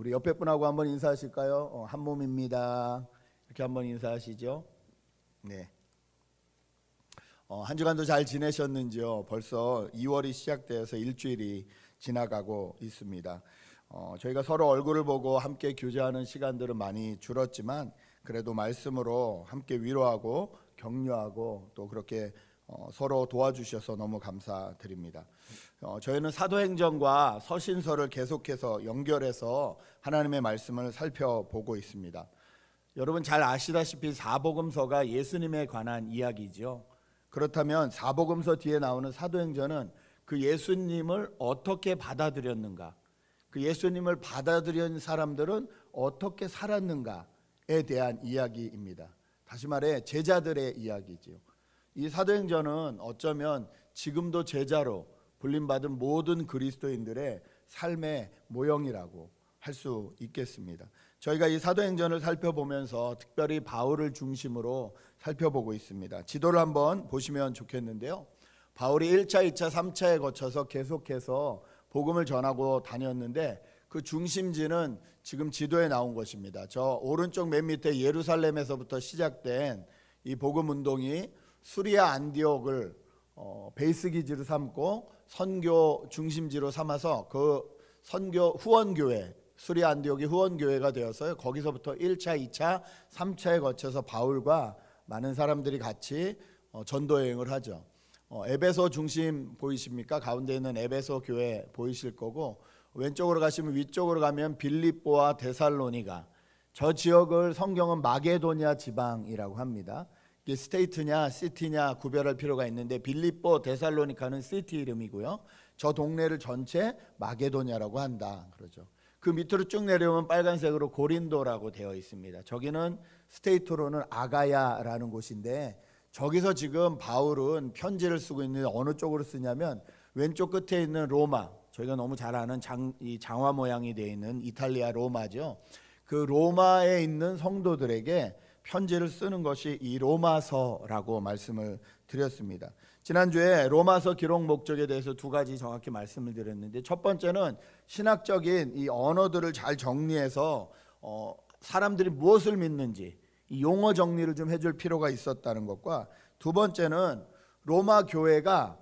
우리 옆에 분하고 한번 인사하실까요? 한 몸입니다. 이렇게 한번 인사하시죠. 네. 한 주간도 잘 지내셨는지요? 벌써 2월이 시작되어서 일주일이 지나가고 있습니다. 저희가 서로 얼굴을 보고 함께 교제하는 시간들은 많이 줄었지만 그래도 말씀으로 함께 위로하고 격려하고 또 그렇게 서로 도와주셔서 너무 감사드립니다. 저희는 사도행전과 서신서를 계속해서 연결해서 하나님의 말씀을 살펴보고 있습니다. 여러분 잘 아시다시피 사복음서가 예수님에 관한 이야기죠. 그렇다면 사복음서 뒤에 나오는 사도행전은 그 예수님을 어떻게 받아들였는가, 그 예수님을 받아들인 사람들은 어떻게 살았는가에 대한 이야기입니다. 다시 말해 제자들의 이야기지요. 이 사도행전은 어쩌면 지금도 제자로 불림받은 모든 그리스도인들의 삶의 모형이라고 할 수 있겠습니다. 저희가 이 사도행전을 살펴보면서 특별히 바울을 중심으로 살펴보고 있습니다. 지도를 한번 보시면 좋겠는데요. 바울이 1차, 2차, 3차에 거쳐서 계속해서 복음을 전하고 다녔는데 그 중심지는 지금 지도에 나온 것입니다. 저 오른쪽 맨 밑에 예루살렘에서부터 시작된 이 복음 운동이 수리아 안디옥을 베이스 기지로 삼고 선교 중심지로 삼아서 그 선교 후원교회, 수리아 안디옥이 후원교회가 되어서요. 거기서부터 1차, 2차, 3차에 거쳐서 바울과 많은 사람들이 같이 전도 여행을 하죠. 에베소 중심 보이십니까? 가운데 있는 에베소 교회 보이실 거고, 왼쪽으로 가시면 위쪽으로 가면 빌립보와 데살로니가, 저 지역을 성경은 마게도냐 지방이라고 합니다. 이게 스테이트냐 시티냐 구별할 필요가 있는데 빌립보 데살로니카는 시티 이름이고요. 저 동네를 전체 마게도냐라고 한다 그러죠. 그 밑으로 쭉 내려오면 빨간색으로 고린도라고 되어 있습니다. 저기는 스테이트로는 아가야라는 곳인데 저기서 지금 바울은 편지를 쓰고 있는데 어느 쪽으로 쓰냐면 왼쪽 끝에 있는 로마, 저희가 너무 잘 아는 이 장화 모양이 되어 있는 이탈리아 로마죠. 그 로마에 있는 성도들에게 편지를 쓰는 것이 이 로마서라고 말씀을 드렸습니다. 지난주에 로마서 기록 목적에 대해서 두 가지 정확히 말씀을 드렸는데, 첫 번째는 신학적인 이 언어들을 잘 정리해서 사람들이 무엇을 믿는지 이 용어 정리를 좀 해줄 필요가 있었다는 것과, 두 번째는 로마 교회가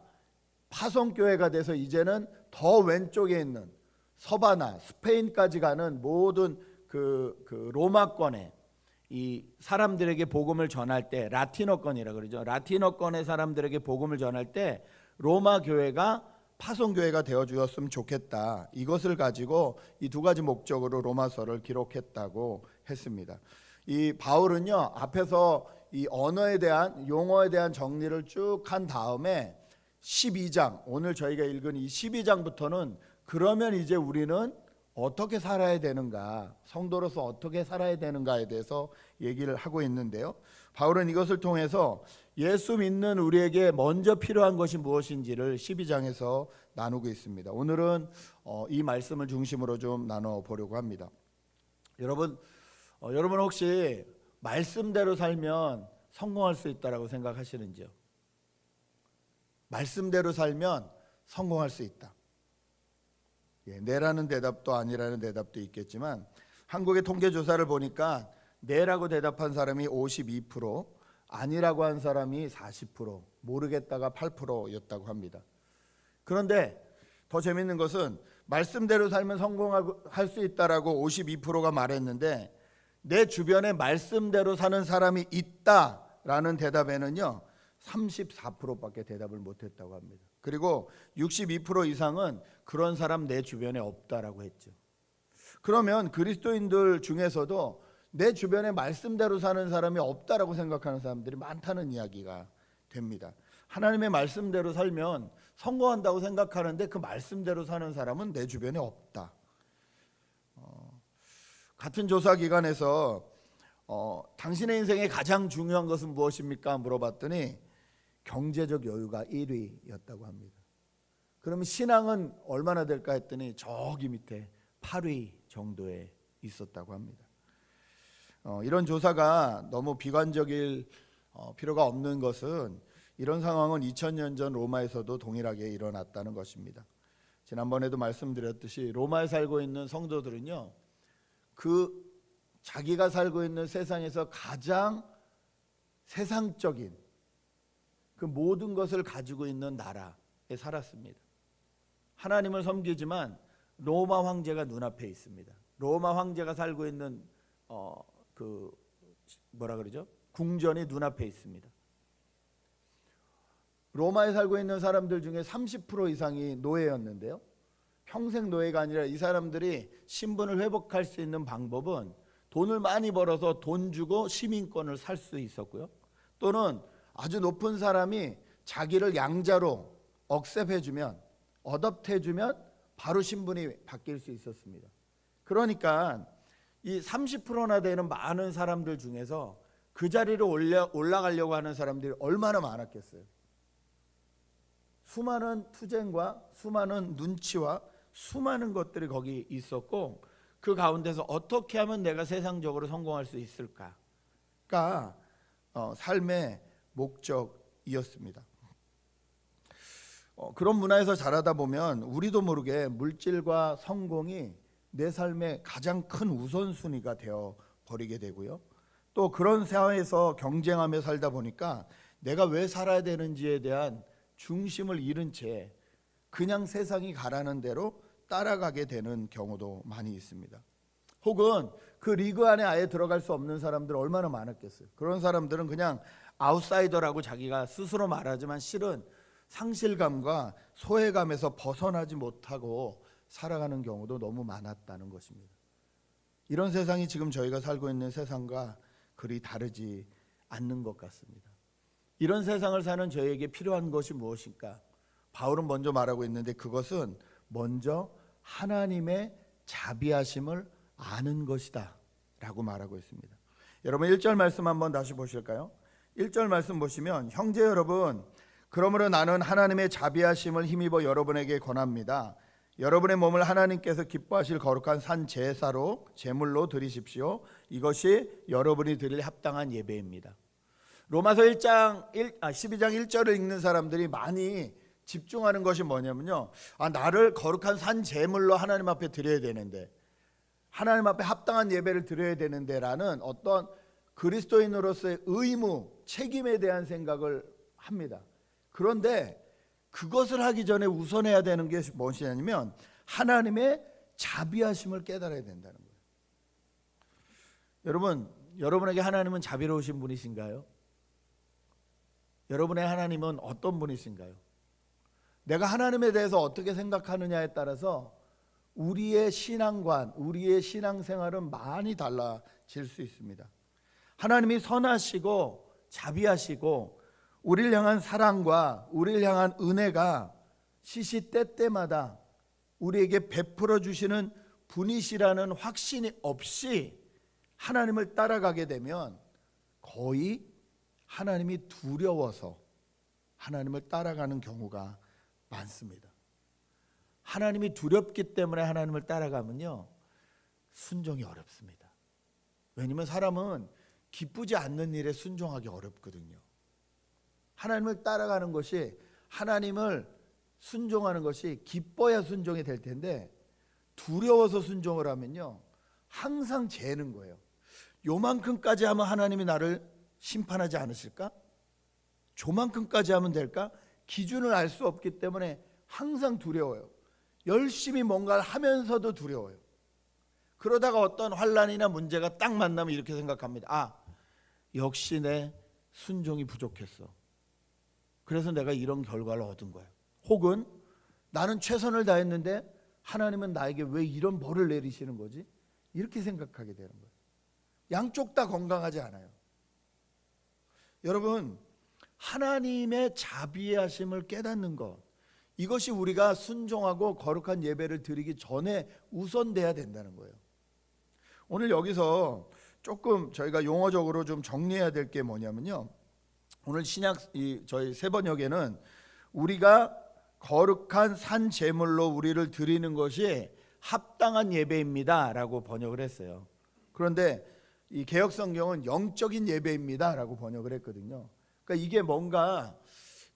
파송교회가 돼서 이제는 더 왼쪽에 있는 서바나 스페인까지 가는 모든 그 로마권에 이 사람들에게 복음을 전할 때, 라틴어권이라 그러죠. 라틴어권의 사람들에게 복음을 전할 때 로마 교회가 파송교회가 되어 주었으면 좋겠다. 이것을 가지고 이 두 가지 목적으로 로마서를 기록했다고 했습니다. 이 바울은요, 앞에서 이 언어에 대한 용어에 대한 정리를 쭉 한 다음에 12장, 오늘 저희가 읽은 이 12장부터는 그러면 이제 우리는 어떻게 살아야 되는가, 성도로서 어떻게 살아야 되는가에 대해서 얘기를 하고 있는데요. 바울은 이것을 통해서 예수 믿는 우리에게 먼저 필요한 것이 무엇인지를 12장에서 나누고 있습니다. 오늘은 이 말씀을 중심으로 좀 나눠보려고 합니다. 여러분 혹시 말씀대로 살면 성공할 수 있다라고 생각하시는지요? 말씀대로 살면 성공할 수 있다. 네라는 대답도 아니라는 대답도 있겠지만 한국의 통계조사를 보니까 네라고 대답한 사람이 52%, 아니라고 한 사람이 40%, 모르겠다가 8%였다고 합니다. 그런데 더 재밌는 것은 말씀대로 살면 성공할 수 있다라고 52%가 말했는데 내 주변에 말씀대로 사는 사람이 있다라는 대답에는요 34%밖에 대답을 못했다고 합니다. 그리고 62% 이상은 그런 사람 내 주변에 없다라고 했죠. 그러면 그리스도인들 중에서도 내 주변에 말씀대로 사는 사람이 없다라고 생각하는 사람들이 많다는 이야기가 됩니다. 하나님의 말씀대로 살면 성공한다고 생각하는데 그 말씀대로 사는 사람은 내 주변에 없다. 같은 조사 기관에서 당신의 인생에 가장 중요한 것은 무엇입니까? 물어봤더니 경제적 여유가 1위였다고 합니다. 그러면 신앙은 얼마나 될까 했더니 저기 밑에 8위 정도에 있었다고 합니다. 이런 조사가 너무 비관적일 필요가 없는 것은 이런 상황은 2000년 전 로마에서도 동일하게 일어났다는 것입니다. 지난번에도 말씀드렸듯이 로마에 살고 있는 성도들은요 그 자기가 살고 있는 세상에서 가장 세상적인 그 모든 것을 가지고 있는 나라에 살았습니다. 하나님을 섬기지만 로마 황제가 눈앞에 있습니다. 로마 황제가 살고 있는 그 뭐라 그러죠? 궁전이 눈앞에 있습니다. 로마에 살고 있는 사람들 중에 30% 이상이 노예였는데요. 평생 노예가 아니라 이 사람들이 신분을 회복할 수 있는 방법은 돈을 많이 벌어서 돈 주고 시민권을 살 수 있었고요. 또는 아주 높은 사람이 자기를 양자로 억셉해주면, 어댑트해주면 바로 신분이 바뀔 수 있었습니다. 그러니까 이 30%나 되는 많은 사람들 중에서 그 자리로 올라가려고 하는 사람들이 얼마나 많았겠어요. 수많은 투쟁과 수많은 눈치와 수많은 것들이 거기 있었고, 그 가운데서 어떻게 하면 내가 세상적으로 성공할 수 있을까가 삶의 목적이었습니다. 그런 문화에서 자라다 보면 우리도 모르게 물질과 성공이 내 삶의 가장 큰 우선순위가 되어 버리게 되고요. 또 그런 사회에서 경쟁하며 살다 보니까 내가 왜 살아야 되는지에 대한 중심을 잃은 채 그냥 세상이 가라는 대로 따라가게 되는 경우도 많이 있습니다. 혹은 그 리그 안에 아예 들어갈 수 없는 사람들 얼마나 많았겠어요. 그런 사람들은 그냥 아웃사이더라고 자기가 스스로 말하지만 실은 상실감과 소외감에서 벗어나지 못하고 살아가는 경우도 너무 많았다는 것입니다. 이런 세상이 지금 저희가 살고 있는 세상과 그리 다르지 않는 것 같습니다. 이런 세상을 사는 저희에게 필요한 것이 무엇일까? 바울은 먼저 말하고 있는데 그것은 먼저 하나님의 자비하심을 아는 것이다 라고 말하고 있습니다. 여러분 1절 말씀 한번 다시 보실까요? 1절 말씀 보시면 형제 여러분, 그러므로 나는 하나님의 자비하심을 힘입어 여러분에게 권합니다. 여러분의 몸을 하나님께서 기뻐하실 거룩한 산 제사로 제물로 드리십시오. 이것이 여러분이 드릴 합당한 예배입니다. 로마서 12장 1절을 읽는 사람들이 많이 집중하는 것이 뭐냐면요, 나를 거룩한 산 제물로 하나님 앞에 드려야 되는데, 하나님 앞에 합당한 예배를 드려야 되는데 라는 어떤 그리스도인으로서의 의무, 책임에 대한 생각을 합니다. 그런데 그것을 하기 전에 우선해야 되는 게 무엇이냐면 하나님의 자비하심을 깨달아야 된다는 거예요. 여러분에게 하나님은 자비로우신 분이신가요? 여러분의 하나님은 어떤 분이신가요? 내가 하나님에 대해서 어떻게 생각하느냐에 따라서 우리의 신앙관, 우리의 신앙생활은 많이 달라질 수 있습니다. 하나님이 선하시고 자비하시고 우리를 향한 사랑과 우리를 향한 은혜가 시시때때마다 우리에게 베풀어 주시는 분이시라는 확신이 없이 하나님을 따라가게 되면 거의 하나님이 두려워서 하나님을 따라가는 경우가 많습니다. 하나님이 두렵기 때문에 하나님을 따라가면요, 순종이 어렵습니다. 왜냐하면 사람은 기쁘지 않는 일에 순종하기 어렵거든요. 하나님을 따라가는 것이, 하나님을 순종하는 것이 기뻐야 순종이 될 텐데 두려워서 순종을 하면요 항상 재는 거예요. 요만큼까지 하면 하나님이 나를 심판하지 않으실까? 저만큼까지 하면 될까? 기준을 알 수 없기 때문에 항상 두려워요. 열심히 뭔가를 하면서도 두려워요. 그러다가 어떤 환난이나 문제가 딱 만나면 이렇게 생각합니다. 역시 내 순종이 부족했어. 그래서 내가 이런 결과를 얻은 거야. 혹은 나는 최선을 다했는데 하나님은 나에게 왜 이런 벌을 내리시는 거지? 이렇게 생각하게 되는 거예요. 양쪽 다 건강하지 않아요. 여러분, 하나님의 자비하심을 깨닫는 것, 이것이 우리가 순종하고 거룩한 예배를 드리기 전에 우선돼야 된다는 거예요. 오늘 여기서 조금 저희가 용어적으로 좀 정리해야 될 게 뭐냐면요, 오늘 저희 세 번역에는 우리가 거룩한 산 제물로 우리를 드리는 것이 합당한 예배입니다 라고 번역을 했어요. 그런데 이 개역 성경은 영적인 예배입니다 라고 번역을 했거든요. 그러니까 이게 뭔가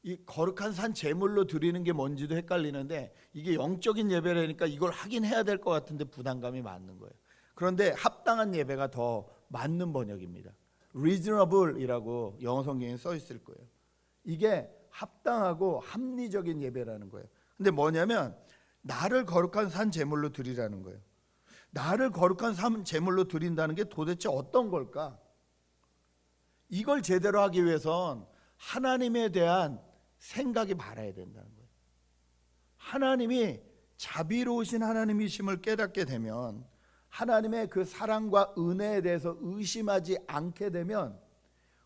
이 거룩한 산 제물로 드리는 게 뭔지도 헷갈리는데 이게 영적인 예배라니까 이걸 하긴 해야 될 것 같은데 부담감이 많은 거예요. 그런데 합당한 예배가 더 맞는 번역입니다. reasonable이라고 영어 성경에 써 있을 거예요. 이게 합당하고 합리적인 예배라는 거예요. 근데 뭐냐면 나를 거룩한 산 제물로 드리라는 거예요. 나를 거룩한 산 제물로 드린다는 게 도대체 어떤 걸까? 이걸 제대로 하기 위해선 하나님에 대한 생각이 많아야 된다는 거예요. 하나님이 자비로우신 하나님이심을 깨닫게 되면, 하나님의 그 사랑과 은혜에 대해서 의심하지 않게 되면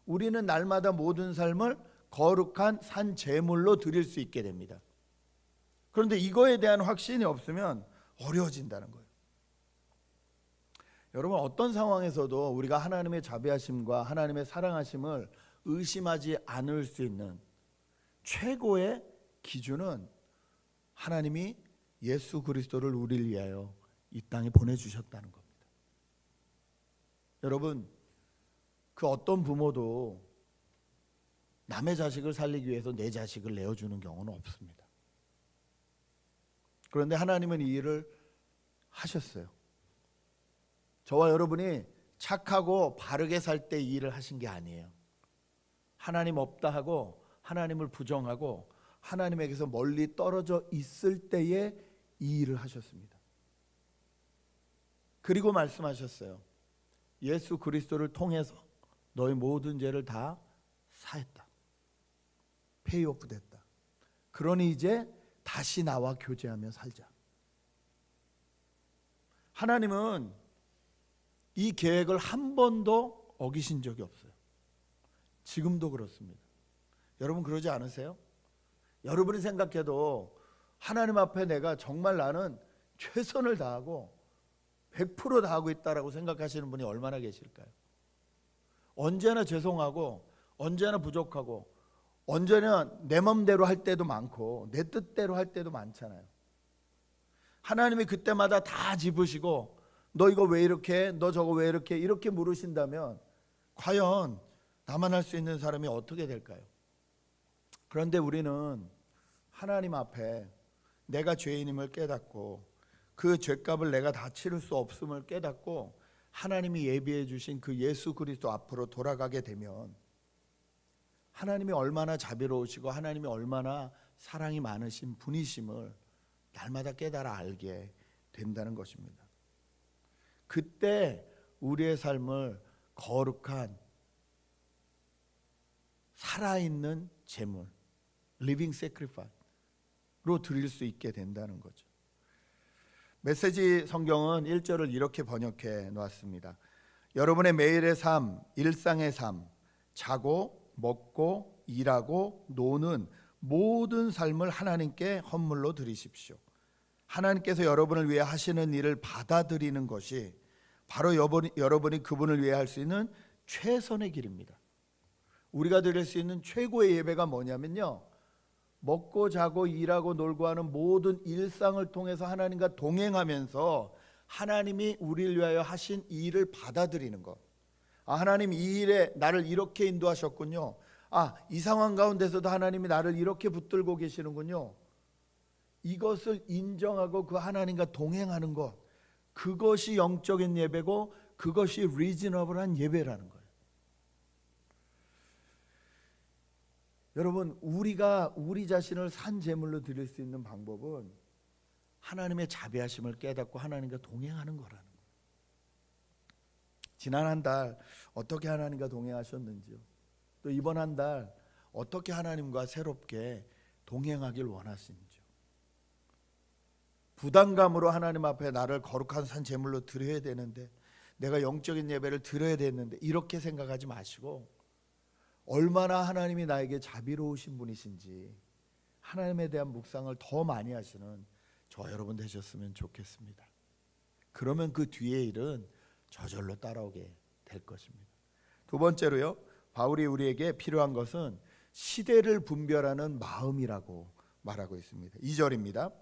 우리는 날마다 모든 삶을 거룩한 산 제물로 드릴 수 있게 됩니다. 그런데 이거에 대한 확신이 없으면 어려워진다는 거예요. 여러분, 어떤 상황에서도 우리가 하나님의 자비하심과 하나님의 사랑하심을 의심하지 않을 수 있는 최고의 기준은 하나님이 예수 그리스도를 우리를 위하여 이 땅에 보내주셨다는 겁니다. 여러분, 그 어떤 부모도 남의 자식을 살리기 위해서 내 자식을 내어주는 경우는 없습니다. 그런데 하나님은 이 일을 하셨어요. 저와 여러분이 착하고 바르게 살 때 이 일을 하신 게 아니에요. 하나님 없다 하고 하나님을 부정하고 하나님에게서 멀리 떨어져 있을 때에 이 일을 하셨습니다. 그리고 말씀하셨어요. 예수 그리스도를 통해서 너의 모든 죄를 다 사했다. 페이오프 됐다. 그러니 이제 다시 나와 교제하며 살자. 하나님은 이 계획을 한 번도 어기신 적이 없어요. 지금도 그렇습니다. 여러분 그러지 않으세요? 여러분이 생각해도 하나님 앞에 내가 정말 나는 최선을 다하고 100% 다하고 있다라고 생각하시는 분이 얼마나 계실까요? 언제나 죄송하고 언제나 부족하고 언제나 내 맘대로 할 때도 많고 내 뜻대로 할 때도 많잖아요. 하나님이 그때마다 다 짚으시고 너 이거 왜 이렇게 해? 너 저거 왜 이렇게 물으신다면 과연 나만 할 수 있는 사람이 어떻게 될까요? 그런데 우리는 하나님 앞에 내가 죄인임을 깨닫고 그 죄값을 내가 다 치를 수 없음을 깨닫고 하나님이 예비해 주신 그 예수 그리스도 앞으로 돌아가게 되면 하나님이 얼마나 자비로우시고 하나님이 얼마나 사랑이 많으신 분이심을 날마다 깨달아 알게 된다는 것입니다. 그때 우리의 삶을 거룩한 살아있는 제물, living sacrifice로 드릴 수 있게 된다는 거죠. 메시지 성경은 1절을 이렇게 번역해 놓았습니다. 여러분의 매일의 삶, 일상의 삶, 자고 먹고 일하고 노는 모든 삶을 하나님께 헌물로 드리십시오. 하나님께서 여러분을 위해 하시는 일을 받아들이는 것이 바로 여러분이 그분을 위해 할 수 있는 최선의 길입니다. 우리가 드릴 수 있는 최고의 예배가 뭐냐면요, 먹고 자고 일하고 놀고 하는 모든 일상을 통해서 하나님과 동행하면서 하나님이 우리를 위하여 하신 이 일을 받아들이는 것. 하나님 이 일에 나를 이렇게 인도하셨군요. 이 상황 가운데서도 하나님이 나를 이렇게 붙들고 계시는군요. 이것을 인정하고 그 하나님과 동행하는 것, 그것이 영적인 예배고 그것이 리즈너블한 예배라는 거예요. 여러분, 우리가 우리 자신을 산 제물로 드릴 수 있는 방법은 하나님의 자비하심을 깨닫고 하나님과 동행하는 거라는 거예요. 지난 한 달 어떻게 하나님과 동행하셨는지요? 또 이번 한 달 어떻게 하나님과 새롭게 동행하길 원하시는지요? 부담감으로 하나님 앞에 나를 거룩한 산 제물로 드려야 되는데, 내가 영적인 예배를 드려야 되는데, 이렇게 생각하지 마시고 얼마나 하나님이 나에게 자비로우신 분이신지 하나님에 대한 묵상을 더 많이 하시는 저와 여러분 되셨으면 좋겠습니다. 그러면 그 뒤의 일은 저절로 따라오게 될 것입니다. 두 번째로요, 바울이 우리에게 필요한 것은 시대를 분별하는 마음이라고 말하고 있습니다. 2절입니다.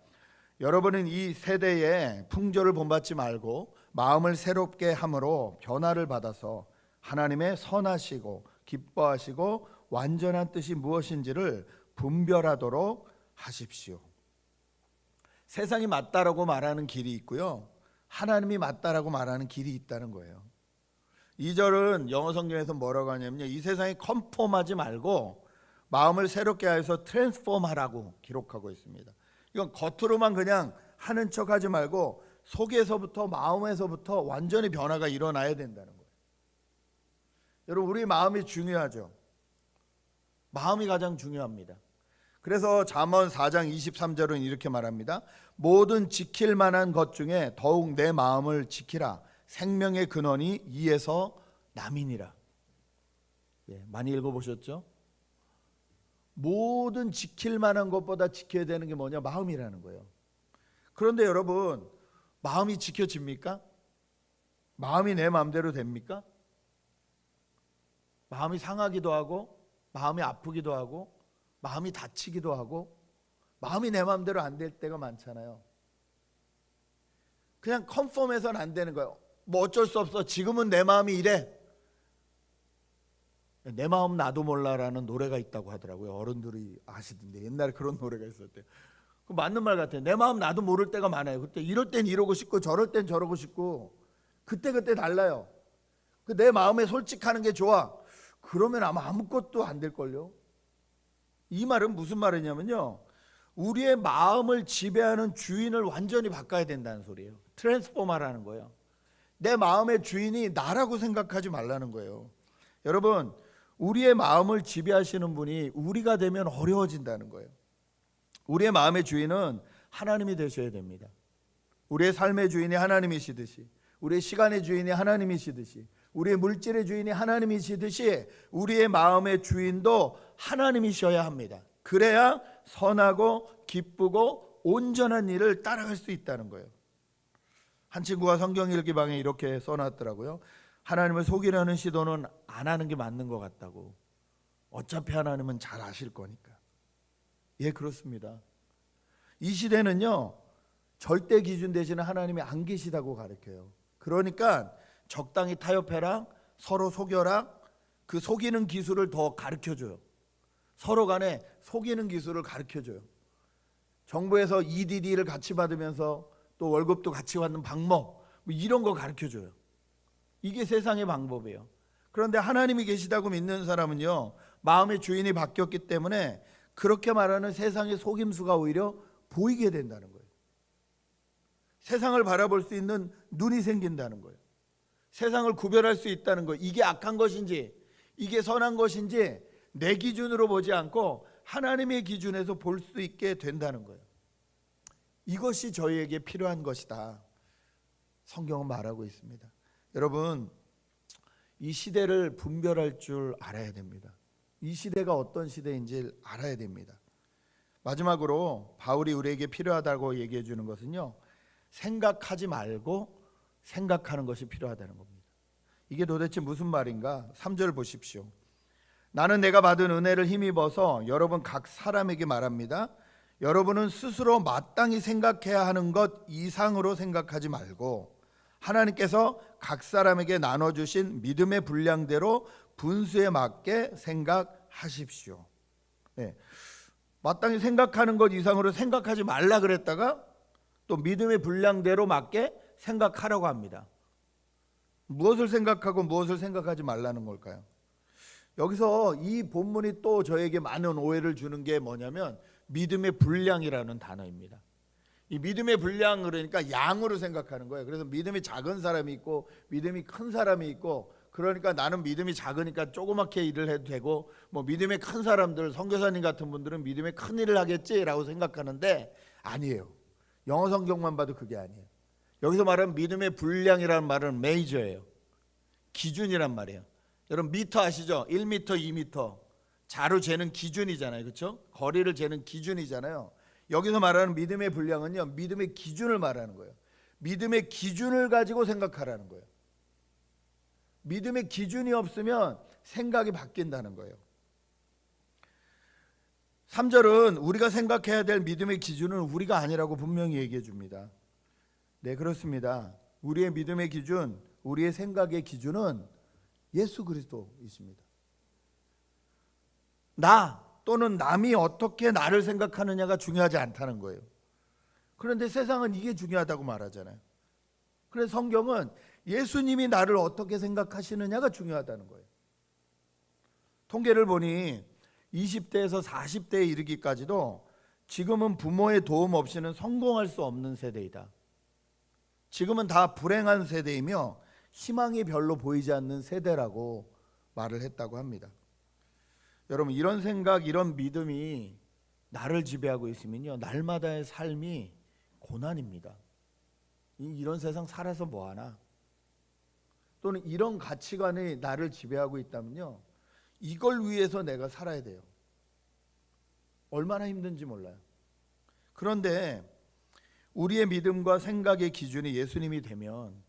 여러분은 이 세대에 풍조를 본받지 말고 마음을 새롭게 함으로 변화를 받아서 하나님의 선하시고 기뻐하시고 완전한 뜻이 무엇인지를 분별하도록 하십시오. 세상이 맞다라고 말하는 길이 있고요, 하나님이 맞다라고 말하는 길이 있다는 거예요. 2절은 영어 성경에서 뭐라고 하냐면요, 이 세상에 컨폼하지 말고 마음을 새롭게 하여서 트랜스폼하라고 기록하고 있습니다. 이건 겉으로만 그냥 하는 척하지 말고 속에서부터, 마음에서부터 완전히 변화가 일어나야 된다는 거예요. 여러분, 우리 마음이 중요하죠. 마음이 가장 중요합니다. 그래서 잠언 4장 23절은 이렇게 말합니다. 모든 지킬 만한 것 중에 더욱 내 마음을 지키라. 생명의 근원이 이에서 남이니라. 많이 읽어보셨죠? 모든 지킬 만한 것보다 지켜야 되는 게 뭐냐? 마음이라는 거예요. 그런데 여러분, 마음이 지켜집니까? 마음이 내 마음대로 됩니까? 마음이 상하기도 하고, 마음이 아프기도 하고, 마음이 다치기도 하고, 마음이 내 마음대로 안 될 때가 많잖아요. 그냥 컨펌해서는 안 되는 거예요. 뭐 어쩔 수 없어, 지금은 내 마음이 이래. 내 마음 나도 몰라라는 노래가 있다고 하더라고요. 어른들이 아시던데 옛날에 그런 노래가 있었대요. 그 맞는 말 같아요. 내 마음 나도 모를 때가 많아요. 그때 이럴 땐 이러고 싶고 저럴 땐 저러고 싶고, 그때 달라요. 내 마음에 솔직하는 게 좋아. 그러면 아마 아무것도 안 될걸요. 이 말은 무슨 말이냐면요, 우리의 마음을 지배하는 주인을 완전히 바꿔야 된다는 소리예요. 트랜스포머라는 거예요. 내 마음의 주인이 나라고 생각하지 말라는 거예요. 여러분, 우리의 마음을 지배하시는 분이 우리가 되면 어려워진다는 거예요. 우리의 마음의 주인은 하나님이 되셔야 됩니다. 우리의 삶의 주인이 하나님이시듯이, 우리의 시간의 주인이 하나님이시듯이, 우리의 물질의 주인이 하나님이시듯이 우리의 마음의 주인도 하나님이셔야 합니다. 그래야 선하고 기쁘고 온전한 일을 따라갈 수 있다는 거예요. 한 친구가 성경 일기방에 이렇게 써놨더라고요. 하나님을 속이려는 시도는 안 하는 게 맞는 것 같다고. 어차피 하나님은 잘 아실 거니까. 예, 그렇습니다. 이 시대는요, 절대 기준 대신에 하나님이 안 계시다고 가르쳐요. 그러니까 적당히 타협해라, 서로 속여라, 그 속이는 기술을 더 가르쳐줘요. 서로 간에 속이는 기술을 가르쳐줘요. 정부에서 EDD를 같이 받으면서 또 월급도 같이 받는 방법, 뭐 이런 거 가르쳐줘요. 이게 세상의 방법이에요. 그런데 하나님이 계시다고 믿는 사람은요, 마음의 주인이 바뀌었기 때문에 그렇게 말하는 세상의 속임수가 오히려 보이게 된다는 거예요. 세상을 바라볼 수 있는 눈이 생긴다는 거예요. 세상을 구별할 수 있다는 거예요. 이게 악한 것인지 이게 선한 것인지 내 기준으로 보지 않고 하나님의 기준에서 볼 수 있게 된다는 거예요. 이것이 저희에게 필요한 것이다. 성경은 말하고 있습니다. 여러분, 이 시대를 분별할 줄 알아야 됩니다. 이 시대가 어떤 시대인지 알아야 됩니다. 마지막으로 바울이 우리에게 필요하다고 얘기해 주는 것은요, 생각하지 말고 생각하는 것이 필요하다는 겁니다. 이게 도대체 무슨 말인가? 3절 보십시오. 나는 내가 받은 은혜를 힘입어서 여러분 각 사람에게 말합니다. 여러분은 스스로 마땅히 생각해야 하는 것 이상으로 생각하지 말고 하나님께서 각 사람에게 나눠주신 믿음의 분량대로 분수에 맞게 생각하십시오. 마땅히 생각하는 것 이상으로 생각하지 말라 그랬다가 또 믿음의 분량대로 맞게 생각하라고 합니다. 무엇을 생각하고 무엇을 생각하지 말라는 걸까요? 여기서 이 본문이 또 저에게 많은 오해를 주는 게 뭐냐면 믿음의 분량이라는 단어입니다. 이 믿음의 분량, 그러니까 양으로 생각하는 거예요. 그래서 믿음이 작은 사람이 있고 믿음이 큰 사람이 있고, 그러니까 나는 믿음이 작으니까 조그맣게 일을 해도 되고, 뭐 믿음이 큰 사람들, 선교사님 같은 분들은 믿음이 큰 일을 하겠지라고 생각하는데 아니에요. 영어 성경만 봐도 그게 아니에요. 여기서 말하는 믿음의 분량이라는 말은 메이저예요. 기준이란 말이에요. 여러분 미터 아시죠? 1미터, 2미터 자로 재는 기준이잖아요. 그렇죠? 거리를 재는 기준이잖아요. 여기서 말하는 믿음의 분량은요, 믿음의 기준을 말하는 거예요. 믿음의 기준을 가지고 생각하라는 거예요. 믿음의 기준이 없으면 생각이 바뀐다는 거예요. 3절은 우리가 생각해야 될 믿음의 기준은 우리가 아니라고 분명히 얘기해 줍니다. 네, 그렇습니다. 우리의 믿음의 기준, 우리의 생각의 기준은 예수 그리스도이십니다. 나 또는 남이 어떻게 나를 생각하느냐가 중요하지 않다는 거예요. 그런데 세상은 이게 중요하다고 말하잖아요. 그래서 성경은 예수님이 나를 어떻게 생각하시느냐가 중요하다는 거예요. 통계를 보니 20대에서 40대에 이르기까지도 지금은 부모의 도움 없이는 성공할 수 없는 세대이다. 지금은 다 불행한 세대이며 희망이 별로 보이지 않는 세대라고 말을 했다고 합니다. 여러분, 이런 생각, 이런 믿음이 나를 지배하고 있으면요, 날마다의 삶이 고난입니다. 이런 세상 살아서 뭐하나? 또는 이런 가치관이 나를 지배하고 있다면요, 이걸 위해서 내가 살아야 돼요. 얼마나 힘든지 몰라요. 그런데 우리의 믿음과 생각의 기준이 예수님이 되면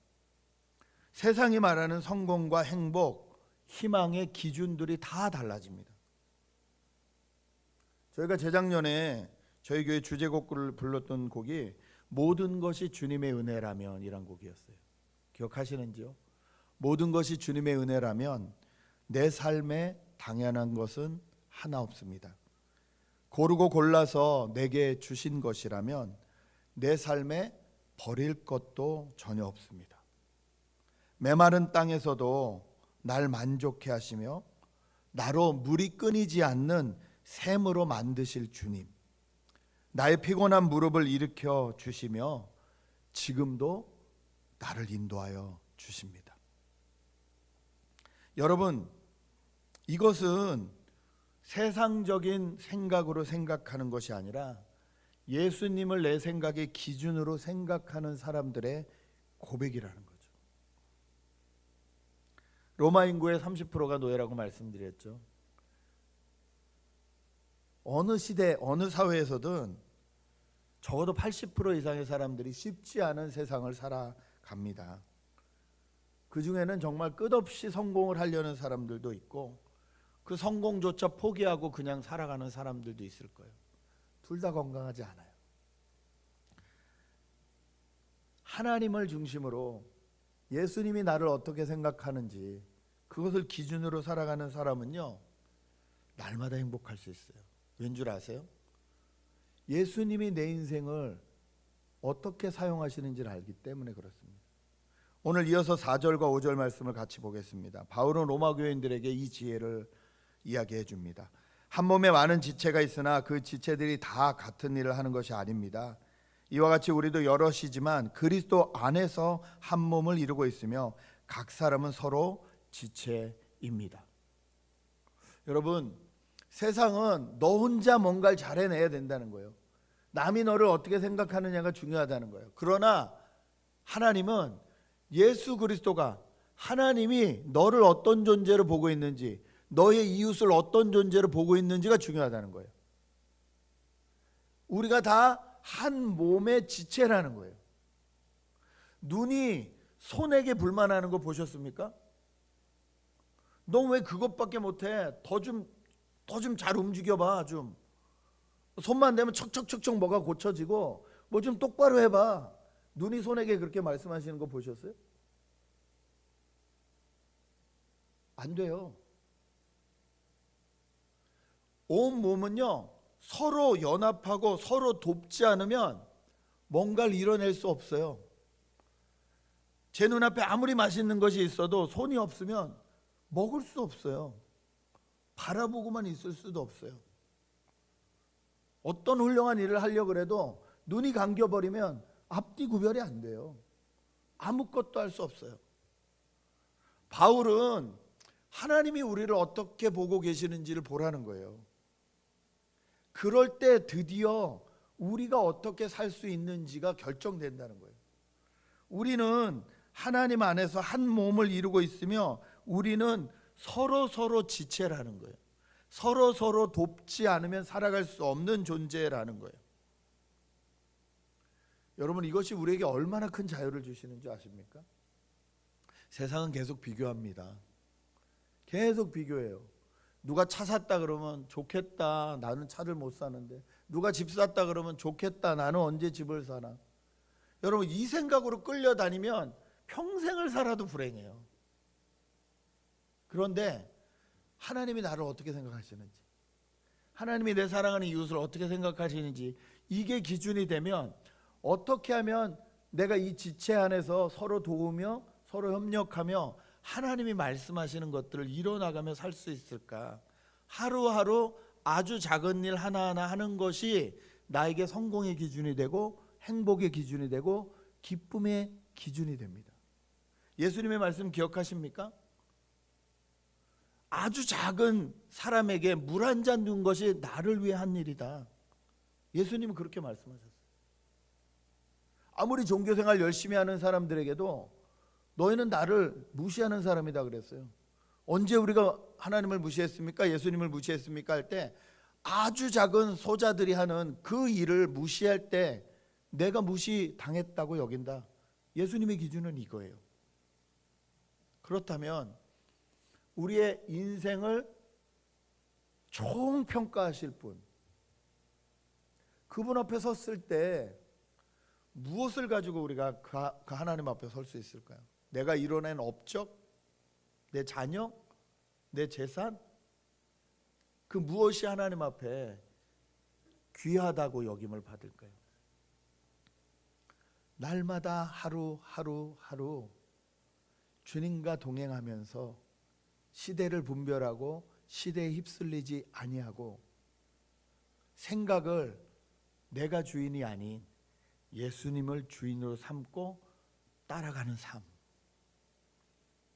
세상이 말하는 성공과 행복, 희망의 기준들이 다 달라집니다. 저희가 재작년에 저희 교회 주제곡을 불렀던 곡이 모든 것이 주님의 은혜라면 이란 곡이었어요. 기억하시는지요? 모든 것이 주님의 은혜라면 내 삶에 당연한 것은 하나 없습니다. 고르고 골라서 내게 주신 것이라면 내 삶에 버릴 것도 전혀 없습니다. 메마른 땅에서도 날 만족해 하시며 나로 물이 끊이지 않는 샘으로 만드실 주님, 나의 피곤한 무릎을 일으켜 주시며 지금도 나를 인도하여 주십니다. 여러분, 이것은 세상적인 생각으로 생각하는 것이 아니라 예수님을 내 생각의 기준으로 생각하는 사람들의 고백이라는 거죠. 로마 인구의 30%가 노예라고 말씀드렸죠. 어느 시대, 어느 사회에서든 적어도 80% 이상의 사람들이 쉽지 않은 세상을 살아갑니다. 그 중에는 정말 끝없이 성공을 하려는 사람들도 있고 그 성공조차 포기하고 그냥 살아가는 사람들도 있을 거예요. 둘 다 건강하지 않아요. 하나님을 중심으로 예수님이 나를 어떻게 생각하는지 그것을 기준으로 살아가는 사람은요, 날마다 행복할 수 있어요. 왠 줄 아세요? 예수님이 내 인생을 어떻게 사용하시는지를 알기 때문에 그렇습니다. 오늘 이어서 4절과 5절 말씀을 같이 보겠습니다. 바울은 로마 교인들에게 이 지혜를 이야기해 줍니다. 한 몸에 많은 지체가 있으나 그 지체들이 다 같은 일을 하는 것이 아닙니다. 이와 같이 우리도 여럿이지만 그리스도 안에서 한 몸을 이루고 있으며 각 사람은 서로 지체입니다. 여러분, 세상은 너 혼자 뭔가를 잘해내야 된다는 거예요. 남이 너를 어떻게 생각하느냐가 중요하다는 거예요. 그러나 하나님은 예수 그리스도가, 하나님이 너를 어떤 존재로 보고 있는지, 너의 이웃을 어떤 존재로 보고 있는지가 중요하다는 거예요. 우리가 다 한 몸의 지체라는 거예요. 눈이 손에게 불만하는 거 보셨습니까? 너 왜 그것밖에 못해? 더 좀 잘 움직여봐. 좀 손만 대면 척척척척 뭐가 고쳐지고 뭐 좀 똑바로 해봐. 눈이 손에게 그렇게 말씀하시는 거 보셨어요? 안 돼요. 온 몸은요, 서로 연합하고 서로 돕지 않으면 뭔가를 이뤄낼 수 없어요. 제 눈앞에 아무리 맛있는 것이 있어도 손이 없으면 먹을 수 없어요. 바라보고만 있을 수도 없어요. 어떤 훌륭한 일을 하려고 해도 눈이 감겨버리면 앞뒤 구별이 안 돼요. 아무것도 할 수 없어요. 바울은 하나님이 우리를 어떻게 보고 계시는지를 보라는 거예요. 그럴 때 드디어 우리가 어떻게 살 수 있는지가 결정된다는 거예요. 우리는 하나님 안에서 한 몸을 이루고 있으며 우리는 서로 지체라는 거예요. 서로 돕지 않으면 살아갈 수 없는 존재라는 거예요. 여러분, 이것이 우리에게 얼마나 큰 자유를 주시는 줄 아십니까? 세상은 계속 비교합니다. 계속 비교해요. 누가 차 샀다 그러면 좋겠다, 나는 차를 못 사는데. 누가 집 샀다 그러면 좋겠다, 나는 언제 집을 사나. 여러분, 이 생각으로 끌려다니면 평생을 살아도 불행해요. 그런데 하나님이 나를 어떻게 생각하시는지, 하나님이 내 사랑하는 이웃을 어떻게 생각하시는지, 이게 기준이 되면 어떻게 하면 내가 이 지체 안에서 서로 도우며 서로 협력하며 하나님이 말씀하시는 것들을 이뤄나가며 살 수 있을까? 하루하루 아주 작은 일 하나하나 하는 것이 나에게 성공의 기준이 되고 행복의 기준이 되고 기쁨의 기준이 됩니다. 예수님의 말씀 기억하십니까? 아주 작은 사람에게 물 한 잔 준 것이 나를 위해 한 일이다. 예수님은 그렇게 말씀하셨어요. 아무리 종교생활 열심히 하는 사람들에게도 너희는 나를 무시하는 사람이다 그랬어요. 언제 우리가 하나님을 무시했습니까? 예수님을 무시했습니까? 할 때 아주 작은 소자들이 하는 그 일을 무시할 때 내가 무시당했다고 여긴다. 예수님의 기준은 이거예요. 그렇다면 우리의 인생을 총평가하실 분, 그분 앞에 섰을 때 무엇을 가지고 우리가 그 하나님 앞에 설 수 있을까요? 내가 이뤄낸 업적, 내 자녀, 내 재산, 그 무엇이 하나님 앞에 귀하다고 여김을 받을까요? 날마다 하루 주님과 동행하면서 시대를 분별하고 시대에 휩쓸리지 아니하고 생각을 내가 주인이 아닌 예수님을 주인으로 삼고 따라가는 삶,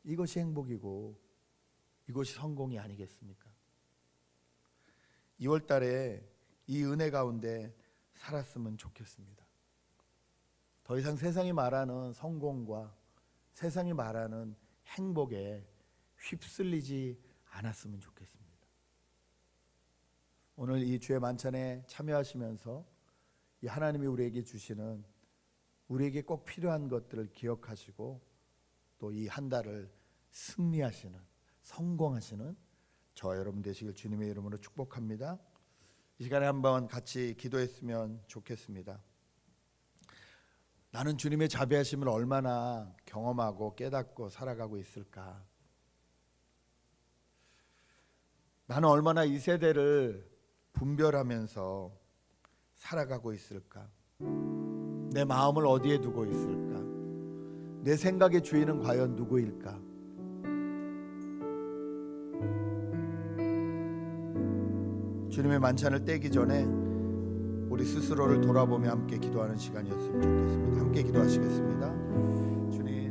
이것이 행복이고 이것이 성공이 아니겠습니까? 2월 달에 이 은혜 가운데 살았으면 좋겠습니다. 더 이상 세상이 말하는 성공과 세상이 말하는 행복에 휩쓸리지 않았으면 좋겠습니다. 오늘 이 주의 만찬에 참여하시면서 이 하나님이 우리에게 주시는, 우리에게 꼭 필요한 것들을 기억하시고 또 이 한 달을 승리하시는, 성공하시는 저와 여러분 되시길 주님의 이름으로 축복합니다. 이 시간에 한번 같이 기도했으면 좋겠습니다. 나는 주님의 자비하심을 얼마나 경험하고 깨닫고 살아가고 있을까? 나는 얼마나 이 세대를 분별하면서 살아가고 있을까? 내 마음을 어디에 두고 있을까? 내 생각의 주인은 과연 누구일까? 주님의 만찬을 떼기 전에 우리 스스로를 돌아보며 함께 기도하는 시간이었으면 좋겠습니다. 함께 기도하시겠습니다. 주님,